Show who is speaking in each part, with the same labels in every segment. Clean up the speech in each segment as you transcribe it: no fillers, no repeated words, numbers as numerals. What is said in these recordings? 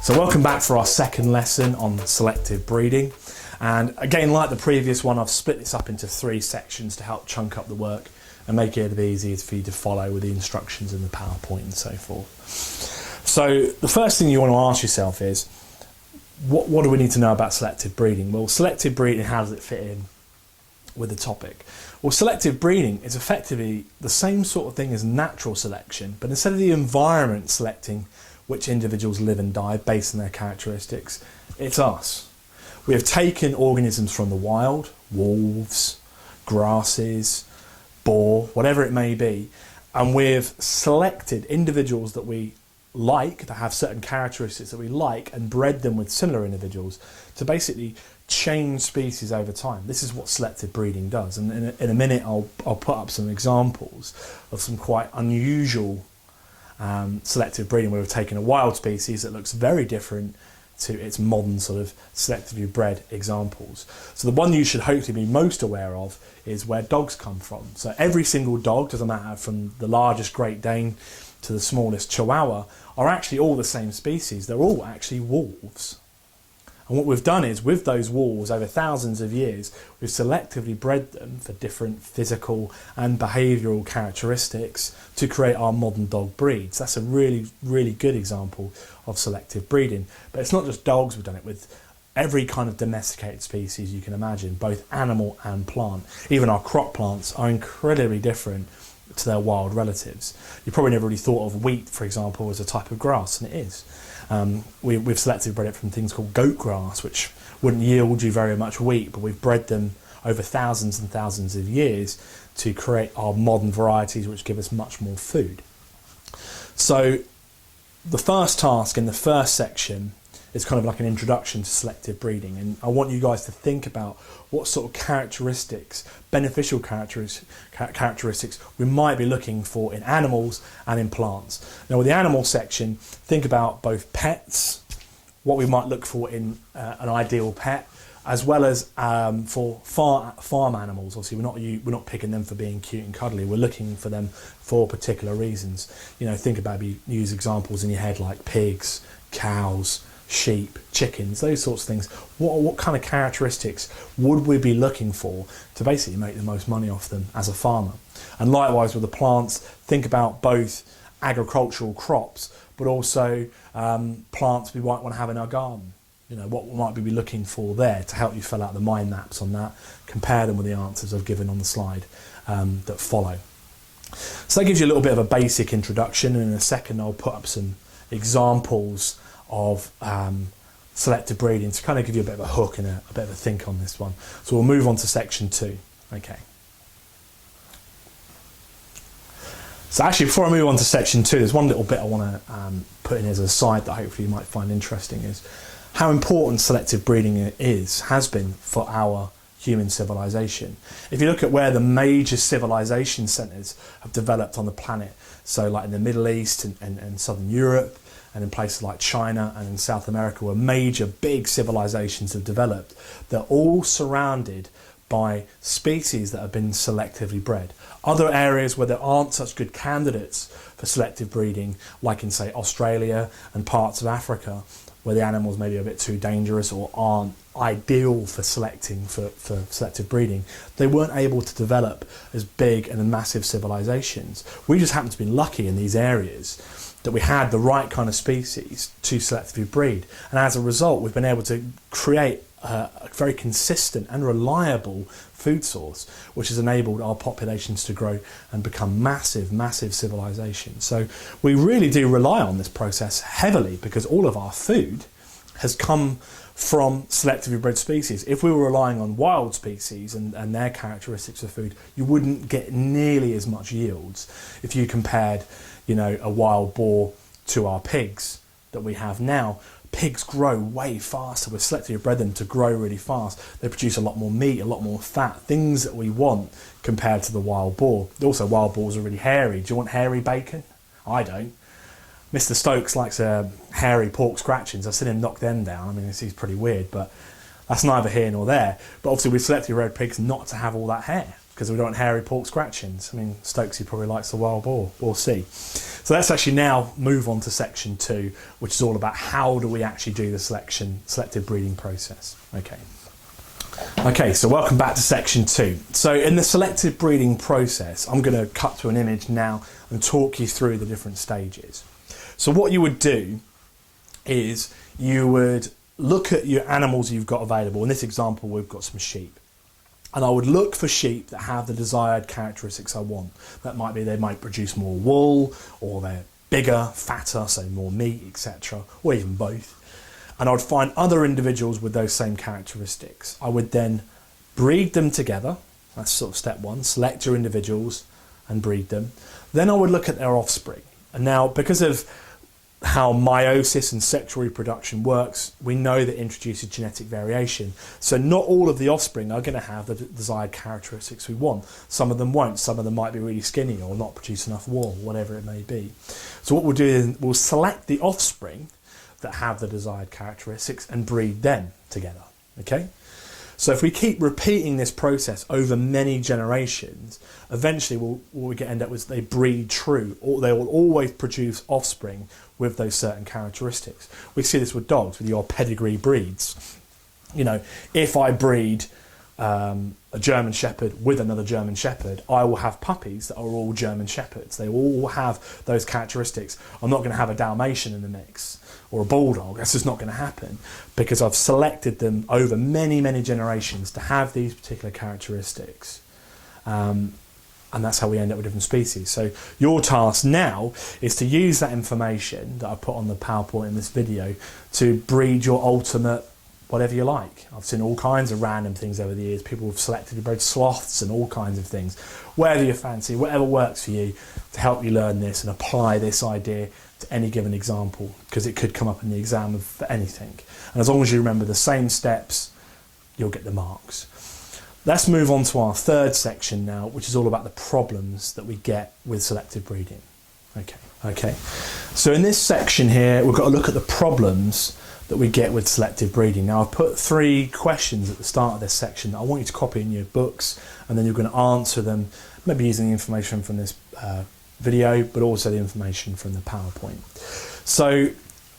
Speaker 1: So welcome back for our second lesson on selective breeding, and again, like the previous one, I've split this up into 3 sections to help chunk up the work and make it a bit easier for you to follow with the instructions in the PowerPoint and so forth. So the first thing you want to ask yourself is, what do we need to know about selective breeding? Well, selective breeding, how does it fit in with the topic? Well, selective breeding is effectively the same sort of thing as natural selection, but instead of the environment selecting which individuals live and die based on their characteristics, it's us. We have taken organisms from the wild, wolves, grasses, boar, whatever it may be, and we've selected individuals that we like, that have certain characteristics that we like, and bred them with similar individuals to basically change species over time. This is what selective breeding does, and in a minute I'll put up some examples of some quite unusual selective breeding where we've taken a wild species that looks very different to its modern sort of selectively bred examples. So the one you should hopefully be most aware of is where dogs come from. So every single dog, doesn't matter from the largest Great Dane to the smallest Chihuahua, are actually all the same species. They're all actually wolves. And what we've done is, with those wolves over thousands of years, we've selectively bred them for different physical and behavioural characteristics to create our modern dog breeds. That's a really, really good example of selective breeding. But it's not just dogs, we've done it with every kind of domesticated species you can imagine, both animal and plant. Even our crop plants are incredibly different to their wild relatives. You probably never really thought of wheat, for example, as a type of grass, and it is. We've selectively bred it from things called goat grass, which wouldn't yield you very much wheat, but we've bred them over thousands and thousands of years to create our modern varieties, which give us much more food. So the first task in the first section is kind of like an introduction to selective breeding, and I want you guys to think about what sort of characteristics, beneficial characteristics we might be looking for in animals and in plants. Now with the animal section, think about both pets, what we might look for in an ideal pet, as well as for farm animals. Obviously we're not picking them for being cute and cuddly, we're looking for them for particular reasons. You know, think about, use examples in your head like pigs, cows, sheep, chickens, those sorts of things. What kind of characteristics would we be looking for to basically make the most money off them as a farmer? And likewise with the plants, think about both agricultural crops, but also plants we might want to have in our garden. You know, what might we be looking for there to help you fill out the mind maps on that, compare them with the answers I've given on the slide that follow. So that gives you a little bit of a basic introduction, and in a second I'll put up some examples of selective breeding to kind of give you a bit of a hook and a bit of a think on this one. So we'll move on to section 2. Okay. So actually, before I move on to section 2, there's one little bit I want to put in as a side that hopefully you might find interesting, is how important selective breeding has been for our human civilization. If you look at where the major civilization centres have developed on the planet, so like in the Middle East and Southern Europe, and in places like China and in South America, where major big civilizations have developed, they're all surrounded by species that have been selectively bred. Other areas where there aren't such good candidates for selective breeding, like in say Australia and parts of Africa, where the animals may be a bit too dangerous or aren't ideal for selecting for selective breeding, they weren't able to develop as big and massive civilizations. We just happen to be lucky in these areas that we had the right kind of species to selectively breed, and as a result we've been able to create a very consistent and reliable food source, which has enabled our populations to grow and become massive civilizations. So we really do rely on this process heavily, because all of our food has come from selectively bred species. If we were relying on wild species and their characteristics of food, you wouldn't get nearly as much yields. If you compared, you know, a wild boar to our pigs that we have now, pigs grow way faster. We've selectively bred them to grow really fast. They produce a lot more meat, a lot more fat, things that we want compared to the wild boar. Also, wild boars are really hairy. Do you want hairy bacon? I don't. Mr. Stokes likes hairy pork scratchings. I've seen him knock them down. I mean, he's pretty weird, but That's neither here nor there. But obviously with selective bred pigs not to have all that hair, because we don't want hairy pork scratchings. I mean, Stokesy probably likes the wild boar. We'll see. So let's actually now move on to section 2, which is all about how do we actually do the selective breeding process. Okay, so welcome back to section 2. So in the selective breeding process, I'm going to cut to an image now and talk you through the different stages. So what you would do is you would look at your animals you've got available. In this example, we've got some sheep. And I would look for sheep that have the desired characteristics I want. That might be they might produce more wool, or they're bigger, fatter, so more meat, etc., or even both. And I would find other individuals with those same characteristics. I would then breed them together. That's sort of step 1. Select your individuals and breed them. Then I would look at their offspring. And now, because of how meiosis and sexual reproduction works, we know that it introduces genetic variation. So not all of the offspring are going to have the desired characteristics we want. Some of them won't. Some of them might be really skinny or not produce enough wool, whatever it may be. So what we'll do is we'll select the offspring that have the desired characteristics and breed them together. Okay? So if we keep repeating this process over many generations, eventually what we end up with they breed true, or they will always produce offspring with those certain characteristics. We see this with dogs, with your pedigree breeds. You know, if I breed a German Shepherd with another German Shepherd, I will have puppies that are all German Shepherds. They all have those characteristics. I'm not going to have a Dalmatian in the mix or a Bulldog. That's just not going to happen, because I've selected them over many, many generations to have these particular characteristics. And that's how we end up with different species. So your task now is to use that information that I put on the PowerPoint in this video to breed your ultimate whatever you like. I've seen all kinds of random things over the years. People have selected bred sloths and all kinds of things. Whatever you fancy, whatever works for you, to help you learn this and apply this idea to any given example, because it could come up in the exam for anything. And as long as you remember the same steps, you'll get the marks. Let's move on to our third section now, which is all about the problems that we get with selective breeding. Okay. So in this section here, we've got to look at the problems that we get with selective breeding. Now I've put 3 questions at the start of this section that I want you to copy in your books, and then you're going to answer them, maybe using the information from this video, but also the information from the PowerPoint. So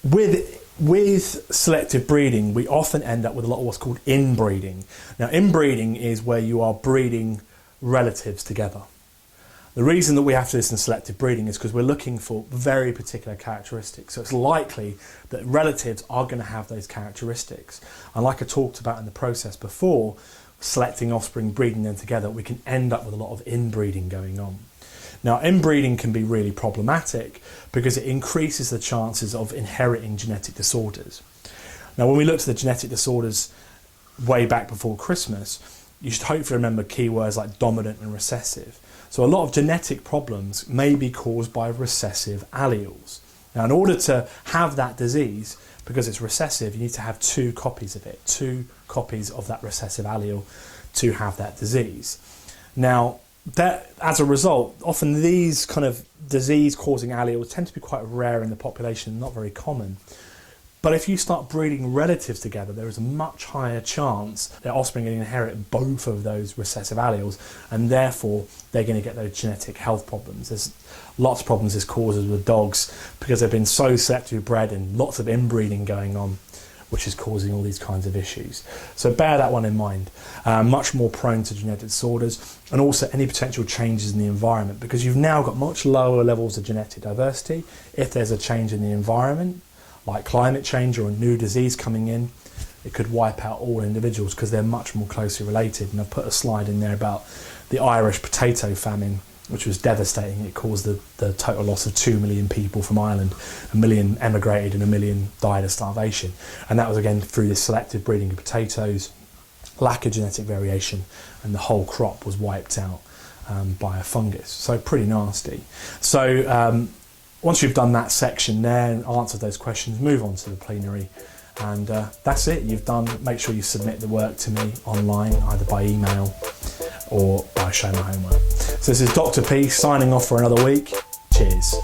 Speaker 1: with selective breeding, we often end up with a lot of what's called inbreeding. Now inbreeding is where you are breeding relatives together. The reason that we have to do this in selective breeding is because we're looking for very particular characteristics. So it's likely that relatives are going to have those characteristics. And like I talked about in the process before, selecting offspring, breeding them together, we can end up with a lot of inbreeding going on. Now, inbreeding can be really problematic because it increases the chances of inheriting genetic disorders. Now, when we looked at the genetic disorders way back before Christmas, you should hopefully remember keywords like dominant and recessive. So a lot of genetic problems may be caused by recessive alleles. Now, in order to have that disease, because it's recessive, you need to have 2 copies of it, 2 copies of that recessive allele to have that disease. Now, that, as a result, often these kind of disease-causing alleles tend to be quite rare in the population, not very common. But if you start breeding relatives together, there is a much higher chance that offspring are going to inherit both of those recessive alleles, and therefore they're going to get those genetic health problems. There's lots of problems this causes with dogs because they've been so selectively bred and lots of inbreeding going on, which is causing all these kinds of issues. So bear that one in mind. Much more prone to genetic disorders, and also any potential changes in the environment, because you've now got much lower levels of genetic diversity. If there's a change in the environment, like climate change or a new disease coming in, it could wipe out all individuals because they're much more closely related. And I've put a slide in there about the Irish potato famine, which was devastating. It caused the total loss of 2 million people from Ireland. 1 million emigrated and 1 million died of starvation. And that was again through this selective breeding of potatoes, lack of genetic variation, and the whole crop was wiped out by a fungus. So pretty nasty. So once you've done that section there and answered those questions, move on to the plenary, and that's it. You've done. Make sure you submit the work to me online, either by email or by showing my homework. So this is Dr. P signing off for another week. Cheers.